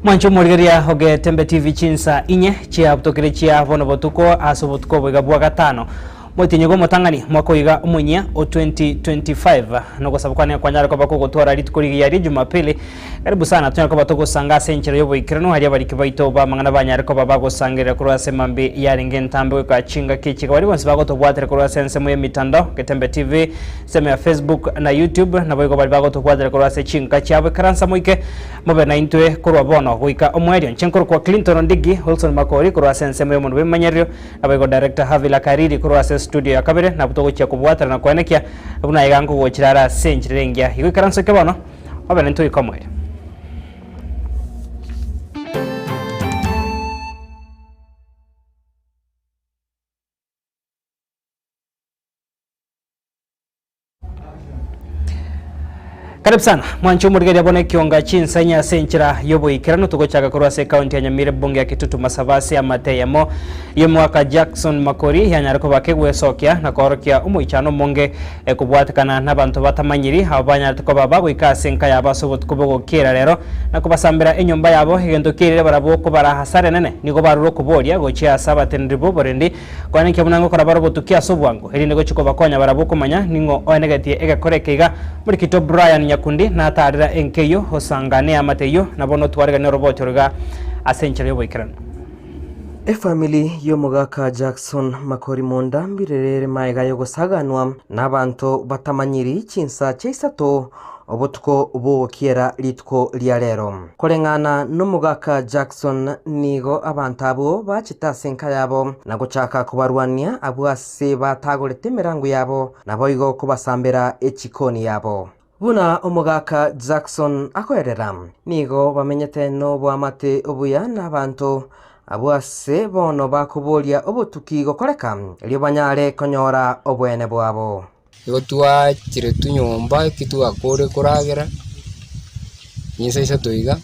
Mwancho murigeria hoge Tembe TV chinsa inye chia butokire chia bono botuko aso botuko bwiga bwa gatano motinyo motangani mwako iga umunya o 2025 no gusabukane kwanyara ko bako gutwara ritukuri ya Jumapili. Karibu sana tunyako batoko sanga senchero yobo ikirano hari abariki baito ba mangana banyara ko baba sangera kuri asemambe ya ngentambe kwa chinga kichi kwa bonse bago to bwatera kuri sense mu mitandao Tembe TV sema ya Facebook na YouTube na boygo bali bago to bwatera kuri ase chinga chabe karansa moike mobe na intwe kuri bono goika omwerio chenkoro kwa Clinton Ndigi Wilson Makori kuri sense mu munwe manyerio na boygo director Havila Kariri kuri ase studio ya kabere na butogo chia kubwatera na kwanekia buna igango go chirara senchirengia iko karansa ke bono obe nento ikomwe. Karibu sana mwancho murigeria bone kionga chinsanya senchira yobo ikirano tugochaga kurwase county ya Nyamire bunge ya Kitutu Masabasi amateyemo yomwaka Jackson Makori yanyariko bakegwe sokya na korokia umuichano monge kubwatakana n'abantu batamanyiri abanyariko ko baba ikase nka yabasobot kubogo kera rero na kubasambira enyomba yabo igendo kirire barabo ko barahasare nene nigo baruro kuboria gochya sabatendribo borendi kwane kyamunango korabaro botukia sobwango erinde gochiko bakonya barabo kumanya ningo onegetie egakorekeiga muri Kito Brian Nyakundi na tarira enkeyo hosangane amateyo nabono twarega ne robot ruga asenchero yoboikirana family yomugaka Jackson Makori Monda mbirerere maiga yogosaganwa n'abantu batamanyiri chinsa cheisato obutuko ubo kiera litko liarero korengana n'umugaka Jackson nigo abantu abo bachita senka yabo nagochaka kubarwania abwase batagorete mirango yabo naboigo kubasambira echikoni yabo. Buna omugaka Jackson akoerera nigo bamenyete no bwamate obuya n'abantu abwase bono bakubolia obutuki gokoreka lyo banyare konyora obwene bwabo igo twakire tunyomba kitugakore kuragera nyisa isa toiga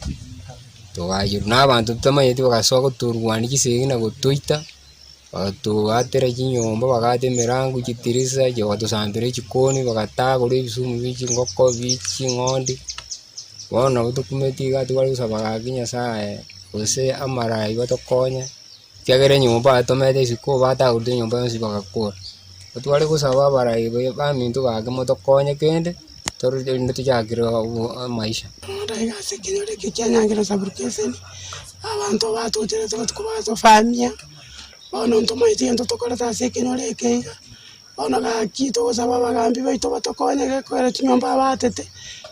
togayiru n'abantu tutamanyete bagasoka turwani kisegi na gotoita batwatera kinyomba bagate mirango kitirisa je batusambire chikoni bagatagura ibisumu biki ngoko biki ngondi bona butukumetiga twari gusaba gakinya sae ose amarai batokonya kyagere nyomba atomete isiko batagura nyomba yonsi bagakora twari gusaba barai bamintu bage motokonya kende toruje nditujagira maisha ndaiga sekinyore kicyanyangira saburkeseni abantu batutire tukubazo famia ono ntoma itiento tokora tasekinyore keiga ono gakito gusaba bagambi baito batokonya gekora kinyomba batete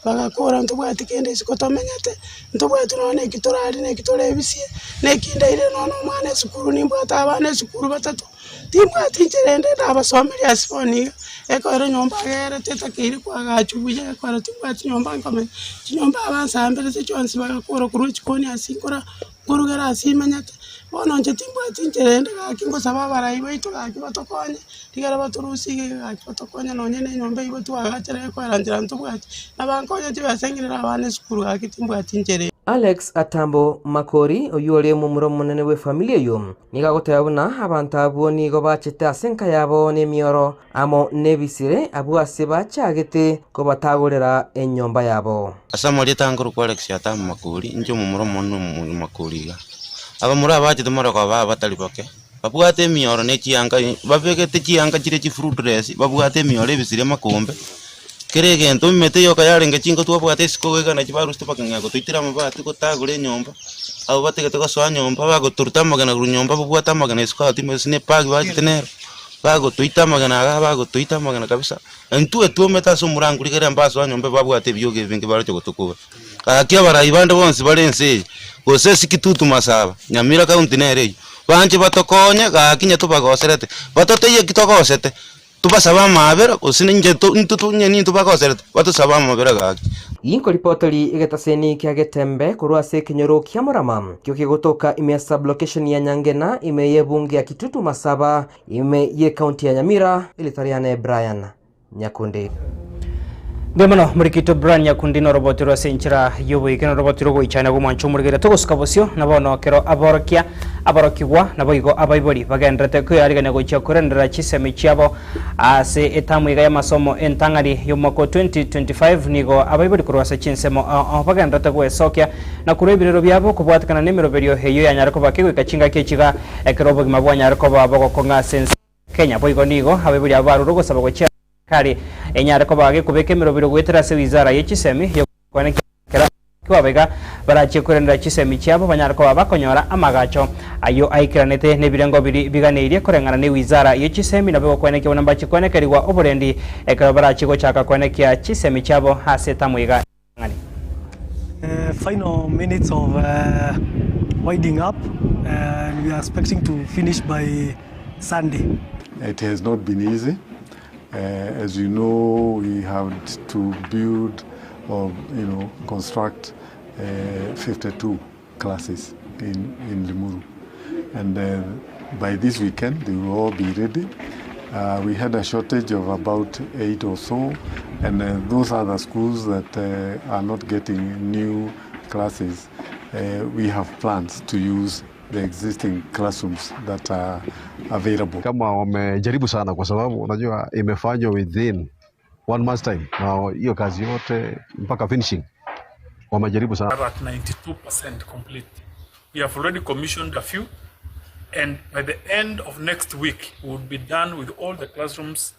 bagakora ntubwati kende isiko tomenyete ntubwati none kitorari ne kitorebisie ne kindaire nono mwana sukuru nimbwata abana sukuru batatu timbwati njerende ndabasomeri asifoni ekora nyomba gere teta kiri kwa gachubuye ekora timbwati nyomba nkome kinyomba abansambere cyonsi bagakora kuri chikoni asinkora kurugera asimenyete bono nje timbwati njerende gakingo saba barayi baito gakibatokonye tigara baturusige gakibatokonye nonye ne nyomba ibo twagachere ekora njira ntubwati nabankonya tibasengirira abana sukuru gakitimbwati njere. Alex Atambo Makori oyore mu muro munene we familia yo niga gotayabuna abantu abo nigo bachete asenka yabo n'emioro amo nebisire abwase bachagete ko batagorera enyomba yabo asamori tanguru kwa Alex Atambo Makori njo mu muro munene Makoriga aba muri abaje tumara kwa baba bataliboke babwate emioro ne kiyanga babegete kiyanga kire kifruit dress babwate emioro ebisire makombe kerege ento mete yo kayarenge chingo twabwate siko wega na kibaru stopakanga go twitira mabati ko tagure nyomba abo bategete ko swa nyomba bago turtamagana ru nyomba babwatamagana siko atime sine pag bagitenero bago tuitamagana bago tuitamagana kabisa entu etu meta so murangu ligera mbaso wa nyomba babwate byoge vinge baro cyo gutukuba akakia barayibande bonse barense go sesi Kitutu Masaba Nyamira county nere banje batokonya gakinya tubagoserete batoteye kitogosete tubasaba mabera usininje ntutunye ni tubagoserete batusaba mabera gaki yinko reporteri igetaseni kyagetembe kurwase kinyoro kyamurama kyo kigotoka ime sub location ya Nyangena ime ye bunge ya Kitutu Masaba ime ye county ya Nyamira ilitariane Brian Nyakundi. Ngemono murikito Brian Yakundino robotiro senchira yobo ikeno robotiro go ichana go mancho murigera togoskabosyo nabono kero aborokigwa naboigo abaibori bagendrete ko yarigane go chakurendera chiseme chiabo ase etamwiga ya masomo entangari yomako 2025 nigo abaibori kurwasa chinsemo bagendrete go esokya na kurebirero byabo kubwatikana nemero berio heyo yanyarako bakego ikachinga kechiga ekerobo gimabwanyarako babo konga sense Kenya boigo nigo abaibori abaru go sabago chia kari enyare ko bage kubeke mirobiro gwetera se wizara y'ikisemi yo kwanekera kwabega barache kurendera kisemi cyabo banyare ko bakonyora amagacho ayo aikiranete nebirengo biganiriye kurengana ne wizara y'ikisemi nabo kwaneke bonamba chikonekerirwa oburendi ekara barache go chaka kwanekya kisemi cyabo haseta mwiga ngani final minutes of winding up and we are expecting to finish by Sunday. It has not been easy. As you know, we have to build or construct 52 classes in Limuru, and by this weekend they will all be ready. We had a shortage of about 8 or so, and those are the schools that are not getting new classes. We have plans to use the existing classrooms that are available. Kama wamejaribu sana kwa sababu unajua imefanywa within 1 month's time. Na hiyo kazi yote mpaka finishing wamejaribu sana. At 92% complete. We have already commissioned a few, and by the end of next week we will be done with all the classrooms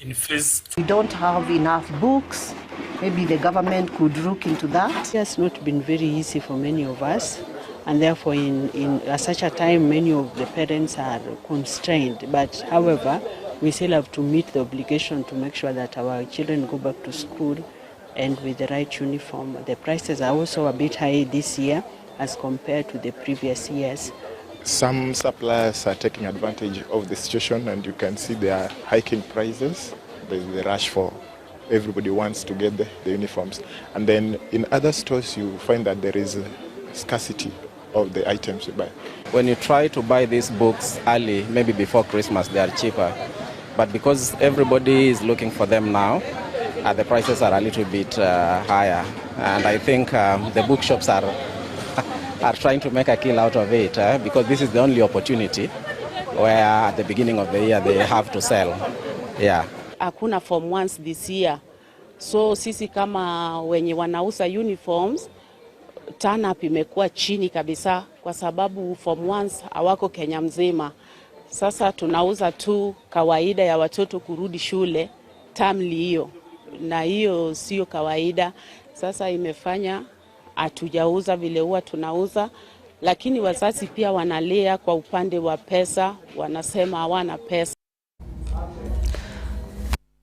in phase 2. We don't have enough books. Maybe the government could look into that. It has not been very easy for many of us. And therefore, in such a time, many of the parents are constrained. But however, we still have to meet the obligation to make sure that our children go back to school and with the right uniform. The prices are also a bit high this year as compared to the previous years. Some suppliers are taking advantage of the situation, and you can see they are hiking prices. There's the rush for everybody wants to get the uniforms. And then in other stores, you find that there is a scarcity of the items you buy. When you try to buy these books early, maybe before Christmas, they are cheaper. But because everybody is looking for them now, the prices are a little bit higher. And I think the bookshops are trying to make a kill out of it because this is the only opportunity where at the beginning of the year they have to sell. Yeah. Hakuna form 1s this year. So sisi kama wenye wanauza uniforms, turn up imekuwa chini kabisa kwa sababu form 1s hawako Kenya mzima. Sasa tunauza tu kawaida ya watoto kurudi shule termly hiyo, na hiyo sio kawaida. Sasa imefanya hatujauza vile huwa tunauza, lakini wazazi pia wanalia kwa upande wa pesa, wanasema hawana pesa.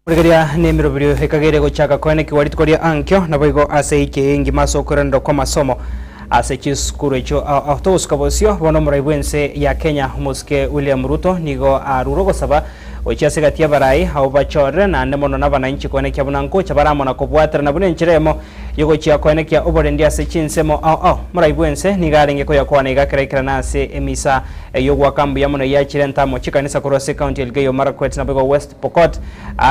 Murigeria nemero birio hekagere gochaka kwene kiwaritkoria ankyo naboigo ase ike ingi maso kurendo kwa masomo ase chiskuru echo autoskabosyo bono muraibwense ya Kenya muske William Ruto nigo aruro gosaba ochiase gatia barai hau bachore na nemono nabananchi kwene kya bunanko chabaramo na kubwatira na bunenchiremo yogo chia kwene kya oborendi ase chinsemo muraibwense nigarenge ko yakwana igakerekera nase emisa yogwa kambu yamono ya chirenta mo chikanisa kurose county Elgeyo Marakwet na Bogo West Pokot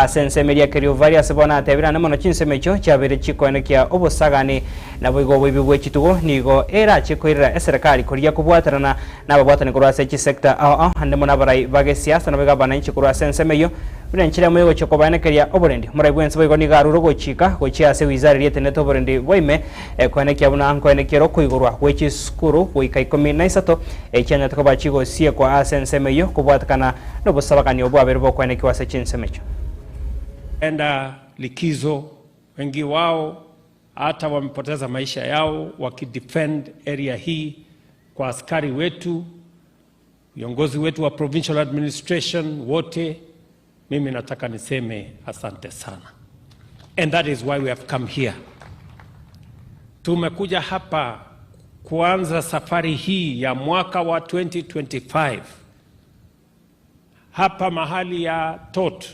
sense media kerio various bona tebira nemono chinsemecho chabere chikwene kya obosagani na boigo bwibwe chitugo nigo era chikoirira serikali kuriya kubwatirana nababwatani kurase chi sector hande mona barai bage siasa nabega bananchi kurase sensemeyo bunenchira mwe gocho kobanekeria oborendi muraibwense boigo nigaruro gochika gochia se wizara yeteneto oborendi boime kwene kya buna kwene kero kuigurwa gwechi skuru goika 13 ekyanya takoba chigo sie kwa sensemeyo kubwatakana no busabakani obwa berbo kwene kwa se chinsemecho enda likizo, wengi wao hata wamepoteza maisha yao wakidefend area hii kwa askari wetu, viongozi wetu wa provincial administration wote. Mimi nataka niseme asante sana, and that is why we have come here. Tumekuja hapa kuanza safari hii ya mwaka wa 2025 hapa mahali ya Tot,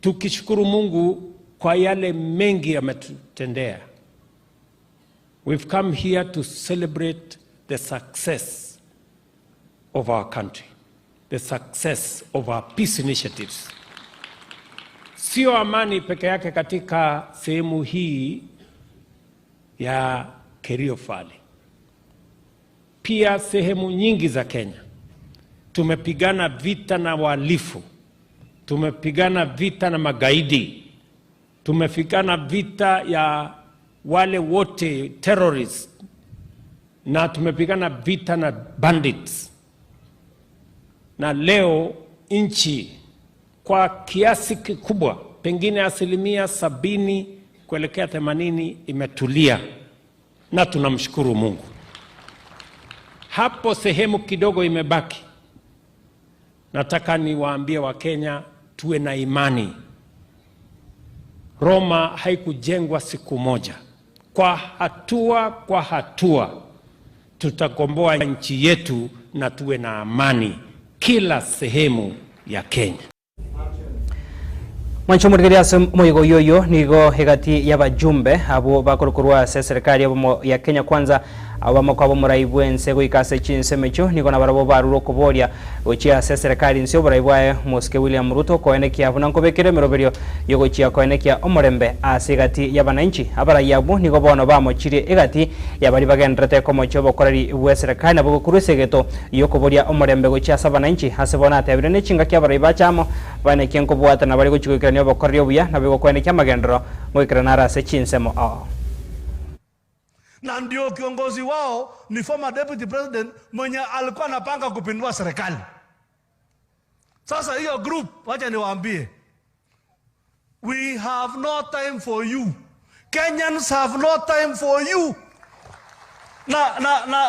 tukishukuru Mungu kwa yale mengi ametutendea. We've come here to celebrate the success of our country, the success of our peace initiatives. Sio amani peke yake katika sehemu hii ya Kerio Valley. Pia sehemu nyingi za Kenya tumepigana vita na wahalifu, tumepigana vita na magaidi, tumepigana vita ya wale wote terrorists, na tumepigana vita na bandits. Na leo nchi kwa kiasi kikubwa, pengine 70% kuelekea 80% imetulia, na tunamshukuru Mungu. Hapo sehemu kidogo imebaki. Nataka niwaambie Wakenya tuwe na imani. Roma haikujengwa siku moja. Kwa hatua tutakomboa nchi yetu na tuwe na amani kila sehemu ya Kenya. Mwancho murigeria moigo yoyo nigo hegati y'abajumbe abo bakorukurwa serikali ya Kenya Kwanza abamo kwabo muraibu ense goikase chinsemecho nigo nabarabo baruro kuboria gochia serikali nse oboraibwae Muske William Ruto koenekia abuna nkobekere meroberio yogochia koenekia omorembe asigati y'abananchi abarayabo nigo bono bamochire egati yabari bagendrete komocho bokoreri bwa serikali nabo kurusegeto yokoboria omorembe gochia sabananchi hasebona atabire nechinga kya baraiba chamo bane kenko bwata na bari gochigikirania bokoreri obuya nabo koenekia magendro goikirana rase chinsemo na ndio kiongozi wao ni former deputy president mwenye alikuwa anapanga kupindua serikali. Sasa hiyo group, wacha niwaambie, we have no time for you. Kenyans have no time for you.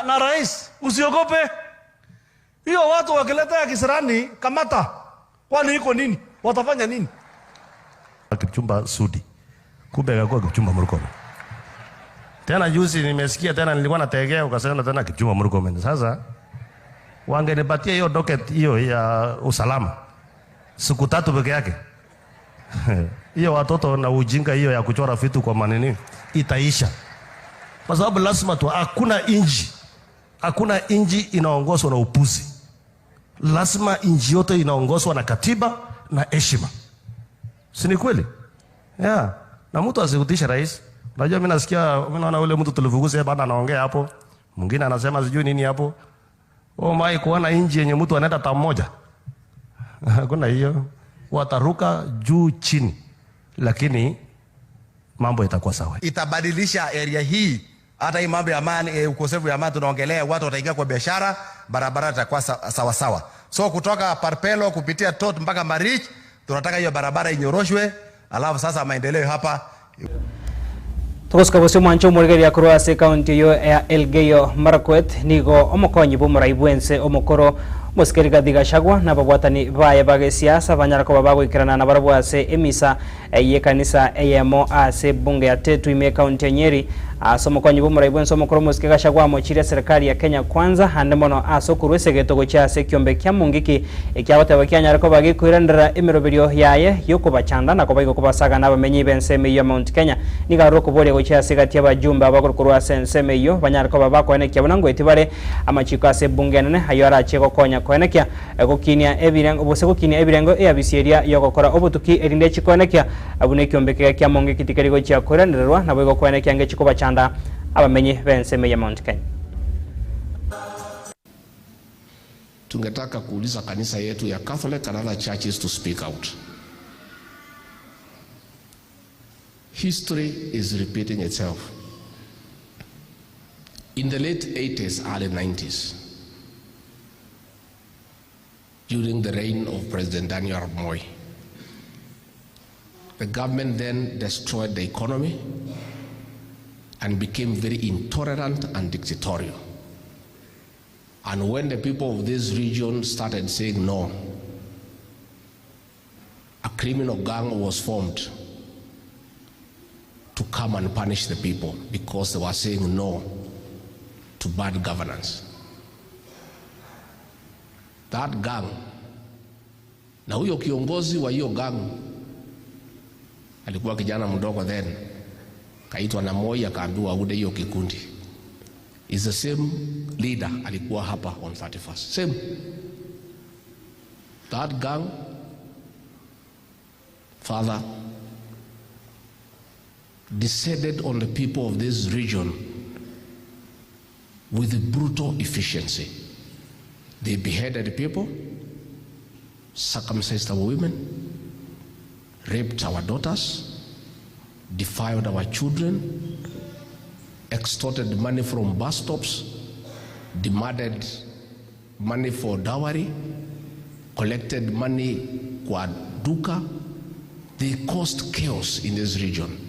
Na rais, usiogope. Hiyo watu wakileta ya kisirani, kamata. Kwani iko nini? Watafanya nini? Kipchumba Sudi. Kumbe akakuwa Kipchumba Murkomen. Tena juzi nimesikia tena nilikuwa nategea ukasema tena Kipchumba Murkomen. Sasa wangenipatia hiyo docket hiyo ya usalama siku 3 peke yake. Hiyo watoto na ujinga hiyo ya kuchora vitu kwa maneno itaisha. Kwa sababu lazima tu hakuna inji inaongozwa na upuzi. Lazima inji yote inaongozwa na katiba na heshima. Si ni kweli? Yeah. Na mtu asikutisha rais. Unajua mimi nasikia mimi naona yule mtu tulivuguze bana anaongea hapo. Mwingine anasema sijui nini hapo. Mai kuona inji yenye mtu anaenda ta mmoja. Hakuna hiyo. Wataruka juu chini. Lakini mambo itakuwa sawa. Itabadilisha area hii. Hata hii mambo ya amani, ukosefu ya amani tunaongelea, watu wataingia kwa biashara, barabara itakuwa sawa sawa. So kutoka Parpelo kupitia Tot mpaka Marich, tunataka hiyo barabara inyoroshwe, alafu sasa maendeleo hapa. Tukoska bosyo mwancho murigeria kurwase county yo ya Elgeyo Marakwet nigo omokonyi bomuraibuense omokoro Muske Rigathi Gachagua na babwatani baye bage siasa banyarako babagwikirana na barabwase emisa yekanisa eyemo ase bunge ya Tetu ime county ya Nyeri asomokonyi bomuraibuense omokoro Muske Gachagua mochire serikali ya Kenya Kwanza hande mono asokurwese getogo cha ase kiombe kya mungiki ekyabataba kyanyarako bagikwirandira emeroberio yaye yokubachanda na kobaiko kubasaga nabamenyi benseme ya Mount Kenya nigaruro kuboria gocha ase gati abajumba abakorwa senseme yo banyarako babakone kyabonango etibare amachiko ase bunge nene ayo arache gokonya koenekia gokinia ebirengo bose gokinia ebirengo eyabisieria yogokora obutuki erinde chikoenekia abune kyombeke kya monge kitikerigo cha koranderwa nabo gokoenekia nge chiko bachanda abamenyi benseme ya Mount Kenya. Tungetaka kuuliza kanisa yetu ya Catholic and other churches to speak out. History is repeating itself. In the late 80s, early 90s, during the reign of President Daniel Arap Moi, the government then destroyed the economy and became very intolerant and dictatorial. And when the people of this region started saying no, a criminal gang was formed to come and punish the people because they were saying no to bad governance. That gang, na huyo kiongozi wa hiyo gang alikuwa kijana mdogo then, kaitwa na Moi akaambiwa aude hiyo kikundi. Is the same leader alikuwa hapa on 31st. Same. That gang Father, descended on the people of this region with brutal efficiency. They beheaded people, circumcised our women, raped our daughters, defiled our children, extorted money from bus stops, demanded money for dowry, collected money kwa duka. They caused chaos in this region.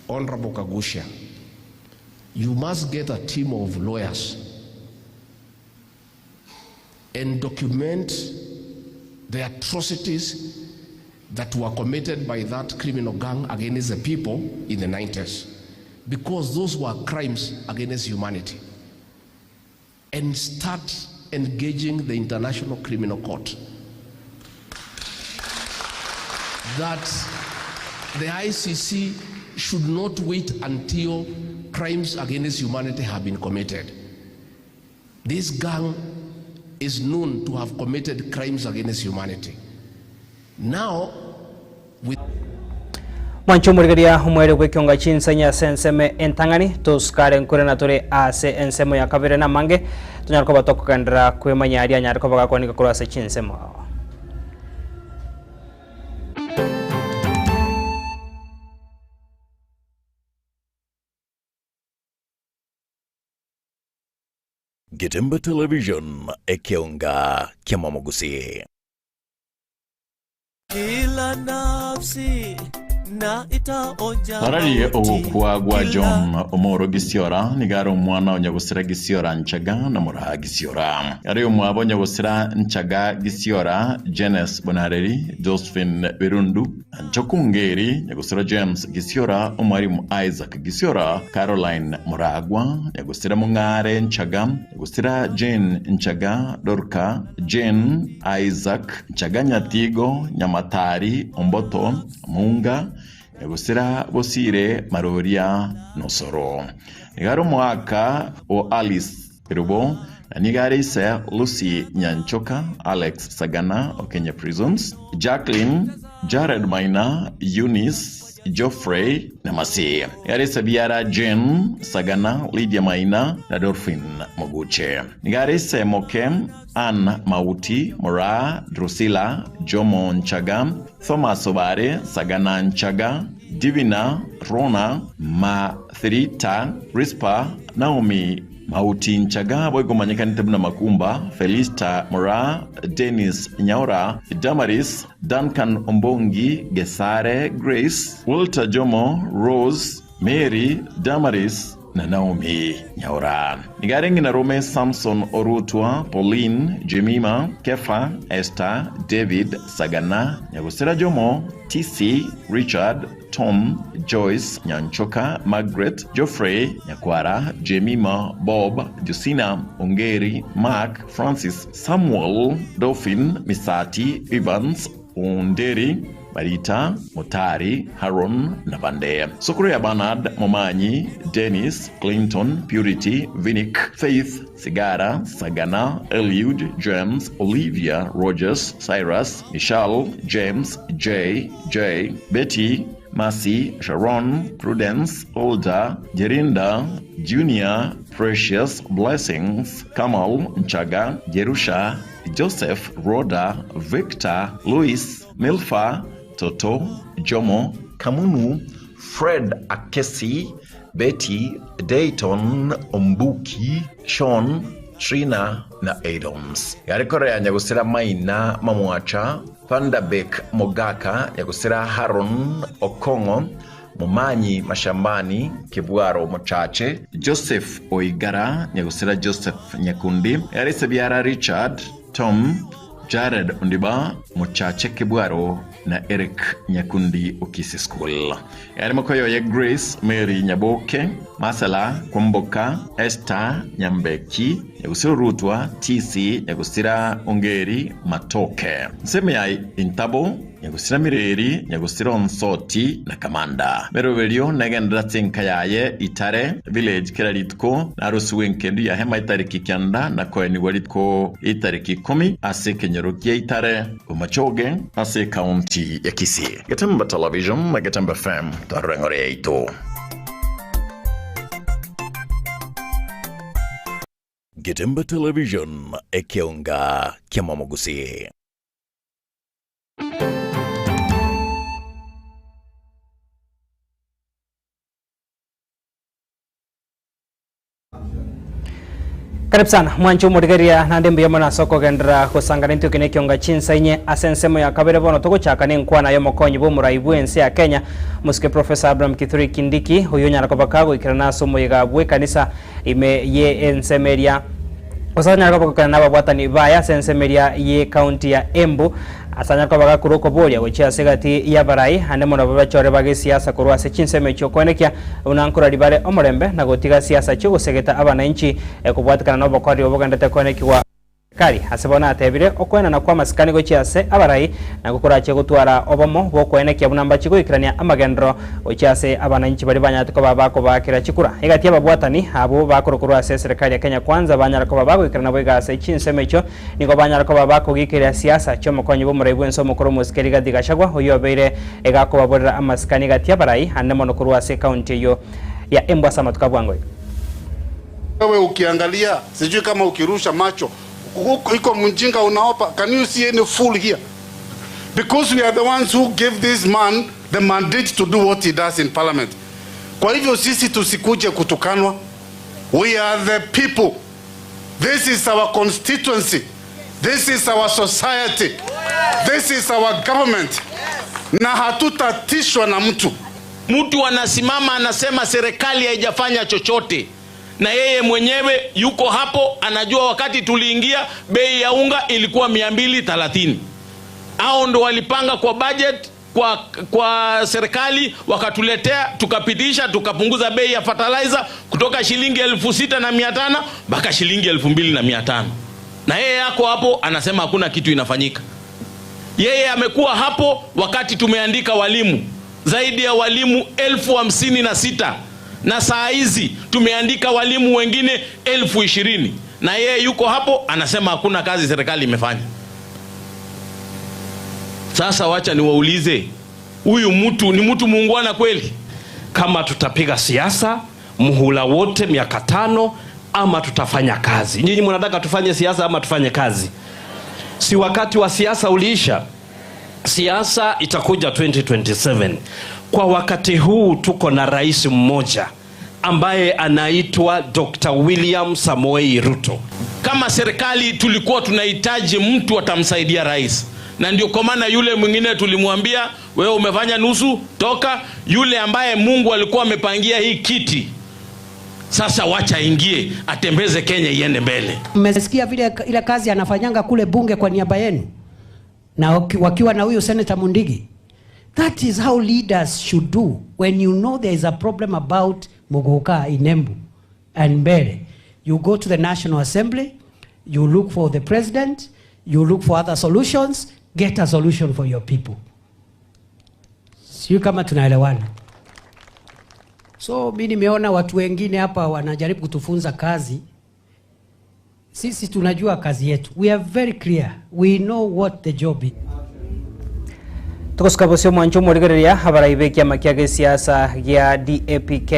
Honorable Kagusha, you must get a team of lawyers and document the atrocities that were committed by that criminal gang against the people in the 90s, because those were crimes against humanity, and start engaging the International Criminal Court. That the ICC should not wait until crimes against humanity have been committed. This gang is known to have committed crimes against humanity. Now, with Mwancho murigaria umwere gwikionga chinsanya senseme entangani tuskare nkure na turi ase ensemo ya kabere na mange tunyarko batokukandira kwemanya ari anyarko bagakonika kurase chinsemo. Getemba Television ekionga kiamamugusi. Kila nafsi na itaonja Harari ogukwa gwa John Omoro Gisiora nigaro mwana onyagusira Gisiora Nchaga na Muraha Gisiora. Ari omwabo onyagusira Nchaga Gisiora Jenes Bonareri Josephine Birundu Nchokungeri nyagusira James Gisiora Omwarimu Isaac Gisiora Caroline Muragwa nyagusira Mungare Nchaga nyagusira Jane Nchaga Dorka Jane Isaac Nchaga Nyatigo Nyamatari Omboto Munga Yagusira Bosire Maroria Nosoro. Nigaro mwaka o Alice Perubo na nigare isa Lucy Nyanchoka, Alex Sagana o Kenya Prisons, Jacqueline, Jared Maina, Eunice, Geoffrey na Masi. Nigare isa Biara Jen Sagana, Lydia Maina na Dorfin Moguche. Nigare isa Mokem, Anne Mauti, Mora, Drusilla, Jomo Nchaga, Thomas Obare, Sagana Nchaga, Divina, Rona, Mathirita, Rispa, Naomi Mauti Nchaga, Boygo Manyekani Tebuna Makumba, Felista Mora, Dennis Nyaura, Damaris, Duncan Ombongi, Gesare, Grace, Walter Jomo, Rose, Mary, Damaris, na Naomi Nyaura. Nigarengi na Rome Samson Orutwa, Pauline, Jemima, Kefa, Esther, David, Sagana, Nyagusira Jomo, TC, Richard, Tom, Joyce, Nyanchoka, Margaret, Geoffrey, Nyakwara, Jemima, Bob, Jusina, Ongeri, Mark, Francis, Samuel, Dolphin, Misati, Evans, Onderi, Marita, Motari, Haron, Navande. Sokorea Bernard, Momanyi, Dennis, Clinton, Purity, Vinik, Faith, Sigara, Sagana, Eliud, James, Olivia, Rogers, Cyrus, Michelle, James, J, Betty, Mercy, Sharon, Prudence, Olda, Jerinda, Junior, Precious, Blessings, Kamal, Nchaga, Jerusha, Joseph, Rhoda, Victor, Louis, Milfa, Toto, Jomo, Kamunu, Fred Akesi, Betty, Dayton, Ombuki, Sean, Trina na Adams. Yarikore ya nyagusira Maina Mamwacha, Thunderbeck Mogaka, nyagusira Haron Okongo, Mumanyi Mashambani, Kibwaro Mochache, Joseph Oigara, nyagusira Joseph Nyakundi, Yarisa Biara Richard, Tom, Jared Undiba, Mochache Kibwaro na Eric Nyakundi Okisi School. Yarimokoyo ya Grace Mary Nyaboke, Masala Kwamboka, Esther Nyambeki, Nyagusira Rutwa, TC, Nyagusira Ongeri Matoke. Nseme ya Intabo, nyagusira Mireri, nyagusira Onsoti na Kamanda. Merovelio negendera tsinka yaye Itare village kera litko na rusi wenkendu ya hema itariki kyanda na koeni walitko itariki 10 ase kenyerukia Itare umachoge ase county ya Kisii. Gatemba Television na Gatemba FM tarengore ito. Gatemba Television ekeonga Kiamamo Gusii. Karibu sana mwancho murigeria na ndembe yamana soko gendra kusangana ntu kine kionga chinsa inye asensemo ya kabere bono toko chakane nkwana yo mokonyi bo muraibu ense ya Kenya muske Professor Abraham Kithure Kindiki huyo nyara kobakago ikirana somo yiga bwe kanisa ime ye ensemeria osanya ko kana babwatani baya sensemeria ye county ya Embu asanya ko baga kuroko bolia gocha segati ya barai ane mona babachore bage siasa kurwa se chinseme cyo konekya unankura libare omorembe na gotiga siasa cyo gosegeta abananchi kubwatikana no bokori oboganda te konekiwa kari asebona atebire okwena na kwa masikani gocha se abarai na gukora cyo gutwara obomo bokwenekya bunamba chiko ikrania amagendro gocha se abananchi bari banyatiko babako bakira chikura igati ababwatani abo bakurukurwa se serikali ya Kenya kwanza banyara ko babako ikrana bwega se chinseme cyo niko banyara ko babako gikira siasa cyo mokonyi bo muraibu enso mukuru musikeri gadigashagwa hoyo beire egako baborera amasikani gati abarai ane mono kurwa se county yo ya Embu asama tukabwango. Wewe ukiangalia sijui kama ukirusha macho iko mjinga unaopa. Can you see any fool here? Because we are the ones who gave this man the mandate to do what he does in parliament. Kwa hivyo sisi tusikuje kutukanwa. We are the people. This is our constituency. This is our society. This is our government. Na hatutatishwa na mtu. Mtu anasimama anasema serikali haijafanya chochote. Na yeye mwenyewe yuko hapo anajua wakati tuliingia bei ya unga ilikuwa 230. Hao ndo walipanga kwa budget kwa serikali wakatuletea tukapitisha tukapunguza bei ya fertilizer kutoka shilingi 6,500 mpaka shilingi 2,500. Na yeye yako hapo anasema hakuna kitu inafanyika. Yeye amekuwa hapo wakati tumeandika walimu zaidi ya walimu 56,000 na saa hizi tumeandika walimu wengine 20,000 na yeye yuko hapo anasema hakuna kazi serikali imefanya. Sasa wacha niwaulize, huyu mtu ni mtu muungwana kweli? Kama tutapiga siasa muhula wote miaka 5 ama tutafanya kazi? Nyinyi mnataka tufanye siasa ama tufanye kazi? Si wakati wa siasa uliisha. Siasa itakuja 2027. Kwa wakati huu tuko na rais mmoja ambaye anaitwa Dr. William Samoei Ruto. Kama serikali tulikuwa tunahitaji mtu atamsaidia rais. Na ndio kwa maana yule mwingine tulimwambia wewe umefanya nusu, toka. Yule ambaye Mungu alikuwa amepangia hii kiti sasa wacha ingie atembeze Kenya iende mbele. Mmesikia vile ile kazi anafanyanga kule bunge kwa niaba yenu na wakiwa na huyo Senator Mundigi. That is how leaders should do when you know there is a problem about Muguka in Embu and Mbere. You go to the National Assembly, you look for the president, you look for other solutions, get a solution for your people. Sio kama tunaelewana. So mimi nimeona watu wengine hapa wanajaribu kutufunza kazi. Sisi tunajua kazi yetu. We are very clear. We know what the job is. Tukusikabosio mwancho murigereria habaraibeki ya makiage siasa ya DAPK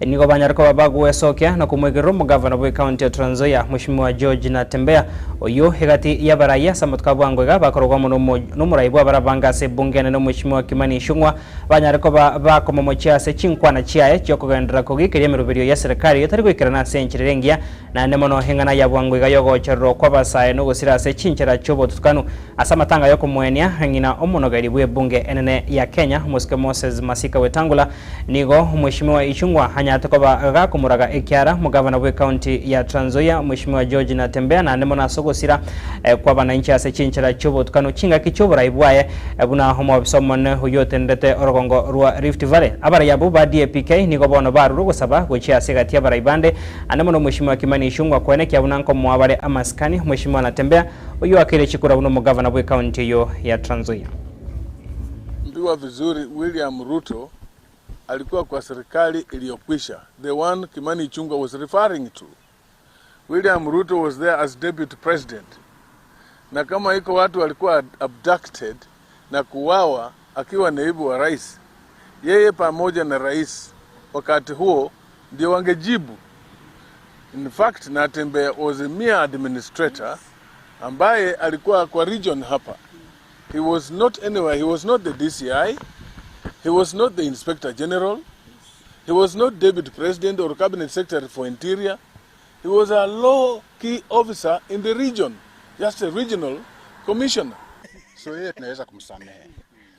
niko banyarako babagu wesokia na kumwegero mugavana bwe county ya Trans Nzoia Mheshimiwa George Natembeya oyo hegati ya baraya samutkabwango ga bakorwa no muraibu abarabanga se bungene no Mheshimiwa Kimani Ichung'wa banyarako bakoma mochia se chinkwana chiaye cyokugendera kugikeria mirubirio ya serikali yatari gwikirana senchirengia na nemono hengana ya bwango ga yogo cherro kwa basaye no gusira se chinchera chobo tutkanu asamatanga yoko mwenia hengina omonogari bwe bunge enene ya Kenya Muske Moses Masika Wetangula nigo Mheshimiwa Ichung'wa hanyatakoba gakumuraga ekyara mugavana bwe county ya Trans Nzoia Mheshimiwa George Natembeya na nemona sogosira kwa bananchi ase chinchera chobo tukano chinga kichobora ibwaye buna homo bisomone huyotendete orogongo rwa Rift Valley abara yabu ba DAPK nigo bono baru gusaba gochia segati abara ibande anemono Mheshimiwa Kimani Ichung'wa kwene kya bunanko mwabare amaskani Mheshimiwa Natembeya uyu akire chikura buno mugavana bwe county yo ya Trans Nzoia. naambiwa vizuri William Ruto alikuwa kwa serikali iliyokwisha. The one Kimani Ichung'wah was referring to. William Ruto was there as deputy president. Na kama iko watu walikuwa abducted na kuwawa akiwa naibu wa rais, yeye pamoja na rais wakati huo ndio wangejibu. In fact, Natembeya was a mere administrator ambaye alikuwa kwa region hapa. He was not anywhere. He was not the DCI. He was not the Inspector General. He was not Deputy President or Cabinet Secretary for Interior. He was a low-key officer in the region, just a regional commissioner. So yeye tunaweza kumsamehe.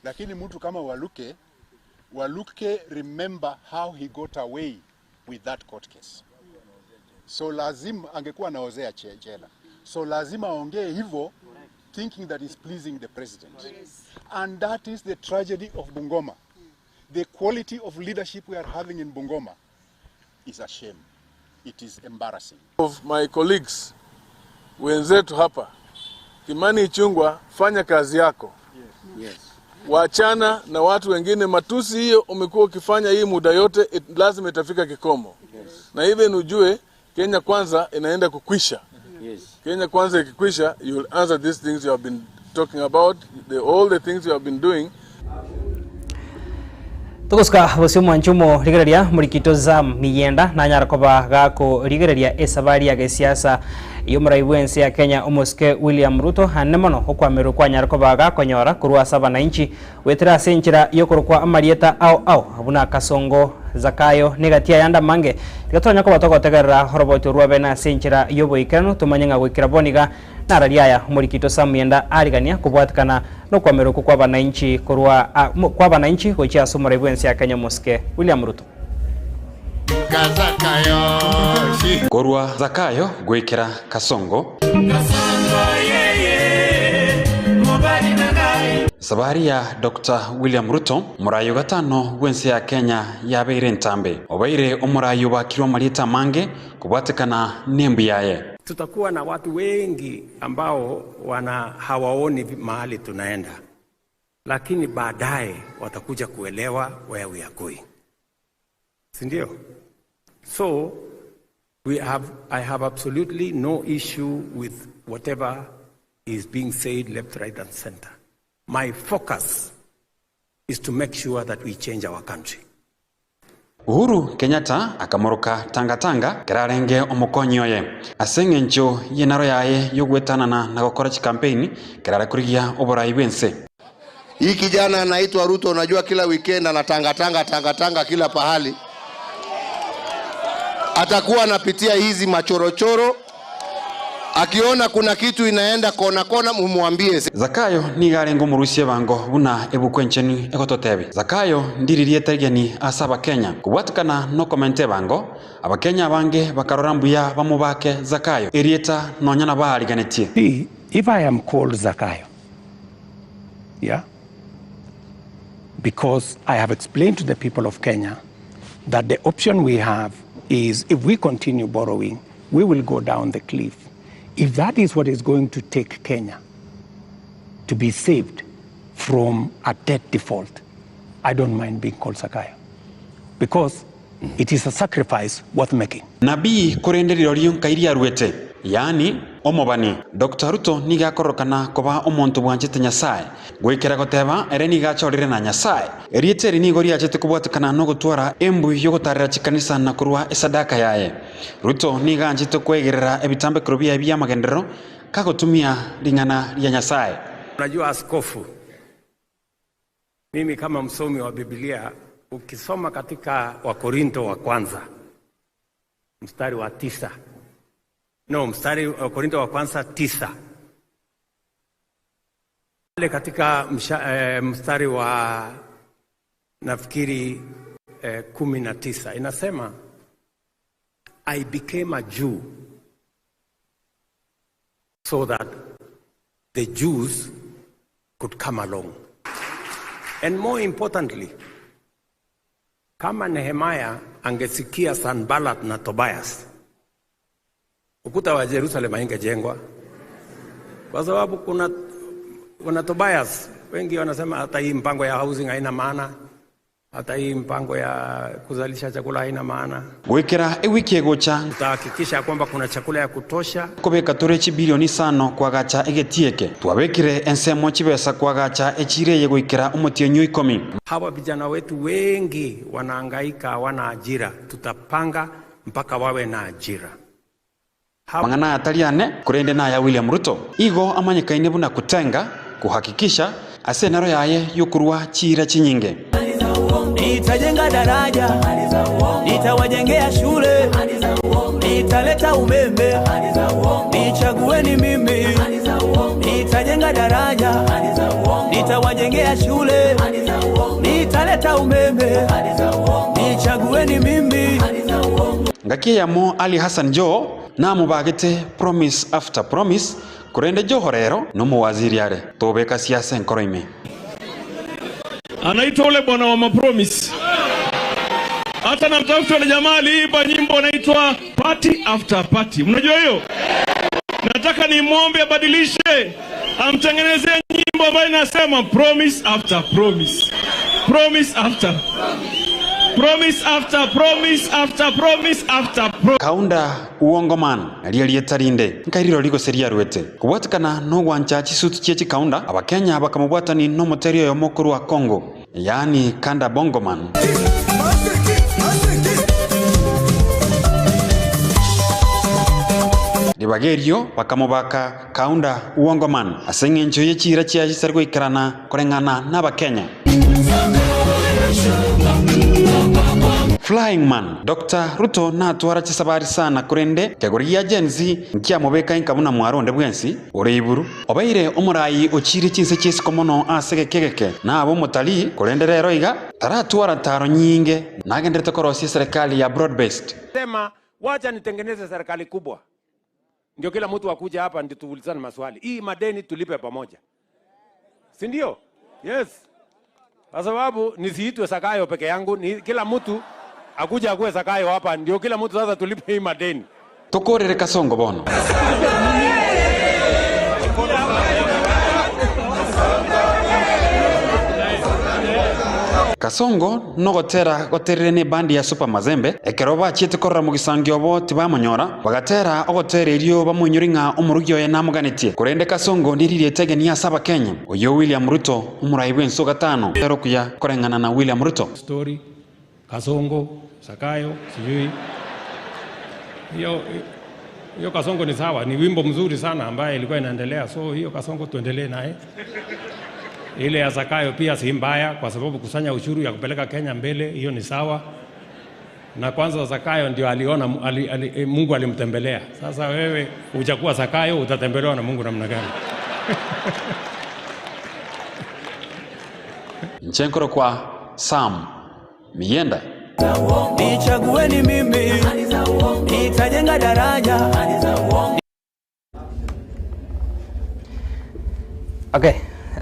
Lakini mtu kama Waluke remember how he got away with that court case. So lazima angekuwa anaozea jela. So lazima aongee hivyo thinking that is pleasing the president. And that is the tragedy of Bungoma. The quality of leadership we are having in Bungoma is a shame. It is embarrassing. Of my colleagues, wenzetu hapa, Kimani Ichung'wah, fanya kazi yako. Yes. Wachana na watu wengine, matusi hiyo umekuwa ukifanya hii muda yote, lazima itafika kikomo. Yes. Na even ujue Kenya Kwanza inaenda kukwisha. Yes. Kenya Kwanza ikikwisha, you will answer these things you have been talking about, all the things you have been doing. Tukuska bosio mwanchumo rigereria murikito za miyenda na nyarakoba gako rigereria esabari ya siasa yomuraiwense ya Kenya Omoske William Ruto hanemono okwameru kwa nyarakoba gako nyora kurwa saba na inchi wetera senchira yokorokwa amarieta au abuna Kasongo Zakayo negatia yanda mange tigatonya ko batoko tegerera horoboto ruwa bena senchira yoboikano tumanyenga gwikira boniga narariaya murikito samyenda arigania kubwatikana no kwameru kwa bananchi kurwa kwa bananchi gochia sumura ibwense ya Kenya Omoske William Ruto Korwa Zakayo gwikira Kasongo Sabari ya Dr. William Ruto murayo gatano wense ya Kenya yabeire ntambe obaire omurayo bakirwa marita mange kubwatikana nembu yaye. Tutakuwa na watu wengi ambao hawaoni mahali tunaenda, lakini baadaye watakuja kuelewa where we are going. Sindio? So I have absolutely no issue with whatever is being said left, right and center. My focus is to make sure that we change our country. Uhuru Kenyatta akamoroka tangatanga kerarenge omukonyo ye asengencho yenaro yaye yogwetanana na gukora campaign kerare kurigia oborai bense. Hii kijana anaitwa Ruto, unajua kila weekend anatangatanga kila pahali. Atakuwa anapitia hizi machorochoro, akiona kuna kitu inaenda kona mumwambie. Zakayo ni garengo murusie bango buna ebukwencheni egototebe. Zakayo ndiririe tegeni asaba Kenya kubwatukana no komente bango abakenya bange bakarorambuya bamubake Zakayo erieta nonyana baariganetie. See, if I am called Zakayo, yeah, because I have explained to the people of Kenya that the option we have is if we continue borrowing, we will go down the cliff. If that is what is going to take Kenya to be saved from a debt default, I don't mind being called Zakayo, because it is a sacrifice worth making. Nabii kurenderiro kairia ruete, yani omobani. Dr. Ruto niga korokana koba omonto bwanjete Nyasaye gwikira goteba ereni gachorire na Nyasaye erieteri ni gori achete kubwatukana no gutwara embu yogotarira chikanisa na kurwa esadaka yaye. Ruto niga anjete kwegerera ebitambe kurubia bya magendero kagotumia lingana ya Nyasaye. Unajua askofu, mimi kama msomi wa Biblia, ukisoma katika Wakorinto wa kwanza mstari wa 9, mstari wa Korinto wa kwanza 9, katika mstari wa nafikiri 19 inasema I became a Jew so that the Jews could come along. And more importantly, kama Nehemiah angesikia Sanballat na Tobias, ukuta wa Jerusalem haingejengwa, kwa sababu kuna Tobias Wengi wanasema hata hii mpango ya housing haina maana. Hata hii mpango ya kuzalisha chakula haina maana. Gwikira ewiki egocha tutahakikisha kwamba kuna chakula ya kutosha. Kobeka turechi bilioni 5 kwagacha egetieke. Twabekire ensemo chibesa kwagacha echire gwikira umutionyo 10. Hawa vijana wetu wengi wanahangaika, hawana ajira. Tutapanga mpaka wawe na ajira. Mangana ataliane kurende na ya William Ruto. Igo amanyikaine buna kutenga kuhakikisha asenero yaye yukurwa chira chinyinge. Nitajenga daraja, nitawajengea shule, nitaleta umeme, nichagueni mimi. Nitajenga daraja, nitawajengea shule, nitaleta umeme, nichagueni mimi. Ngakie yamo Ali Hassan Jo na mubagete promise after promise kurende Johorero no muwaziri yare tobeka siasa nkoroime. Anaitwa ule bwana wa mapromise. Hata na mtafuta na jamaa aliimba nyimbo inaitwa Party After Party. Mnajua hiyo? Nataka nimwombe abadilishe, amtengenezee nyimbo ambayo inasema Promise After Promise. Promise After Promise After Promise After Promise After Promise. Kaunda uongoman aliyetarinde nkairiro ligo seria rwete kubwatikana no gwancha chisutu chechi kaunda abakenya bakamubwatani no moterio yo mukuru wa Kongo, yani Kanda Bongoman. Dibagerio bakamubaka Kaunda uongoman asengenjo yechira chia sargo ikarana kurengana n'abakenya. Flying Man Dr. Ruto na twara chisabari sana kurende kagoria genzi nkia mubeka inkamuna mwaronde bwensi ureiburu obaire omurayi ochire chinse chesi komono asege kegeke na abo mutali kurende rero iga taratwara taro nyinge nagendete korosi serikali ya broad based. Sema wacha nitengeneze serikali kubwa, ndio kila mtu akuja hapa ndio tuulizane maswali. Hii madeni tulipe pamoja, si ndio? Yes, kwa sababu nisiitwe Sakayo peke yangu, ni kila mtu akuja akuwe Sakayo hapa, ndio kila mtu sasa tulipe hii madeni. Tokorere Kasongo bono. Kasongo nogotera goterere ne bandi ya Super Mazembe ekeroba chiete korra mugisangyo bo tibamonyora bagatera ogotera irio bamunyuringa omurugyo ye namuganitie kurende Kasongo ndiririye tegeni ya saba Kenya oyo William Ruto umuraibu enso gatano ero kuya korengana na William Ruto story Kasongo Sakayo sijui hiyo Kasongo ni sawa, ni wimbo mzuri sana ambaye ilikuwa inaendelea, so hiyo Kasongo tuendelee naye. Ile ya Sakayo pia si mbaya kwa sababu kusanya ushuru ya kupeleka Kenya mbele, hiyo ni sawa. Na kwanza Sakayo ndio aliona Mungu alimtembelea. Sasa wewe uchakuwa Sakayo utatembelewa na Mungu namna gani? Nchenkoro kwa Sam Mienda. Nichagueni mimi, nitajenga daraja. Okay.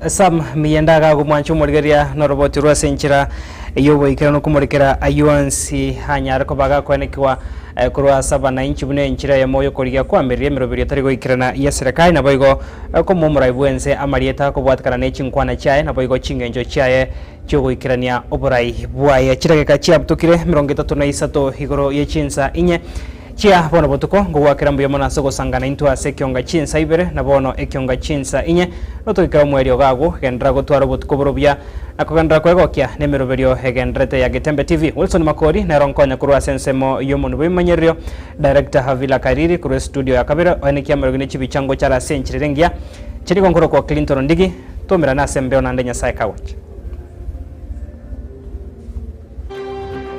Sam Mienda ga gumwanchu murigeria no roboti rwa senchira yobo ikira no kumurikira ayuansi hanyara ko baga kwenekwa kurwa saba na inchi bune inchira ya moyo korigia kwa mberie mirobiri tarigo ikirana ya serikali na boigo ko mumurai bwense amarieta ko bwatkana ne chinkwana chae na boigo chingenjo chae chogo ikirania oborai bwaye chirageka chia butukire 33 higoro ye chinsa inye chia bono botuko ngwa mbuyo mona sogo sangana into asekionga chinsa ibere na bono ekionga chinsa inye noto ikira mweri ogago gendra gotwara botuko borobia akogandra kwegokia nemeroberio hegendrete ya Getembe TV. Wilson Makori na ronkonya kurwa sensemo yomuntu bimanyerio director Havila Kariri kuru studio ya Kabira onikia merogene chibichango chara senchire rengia chiri konkoro kwa Clinton Ndigi tomera na sembeo na ndenya sai kawachi.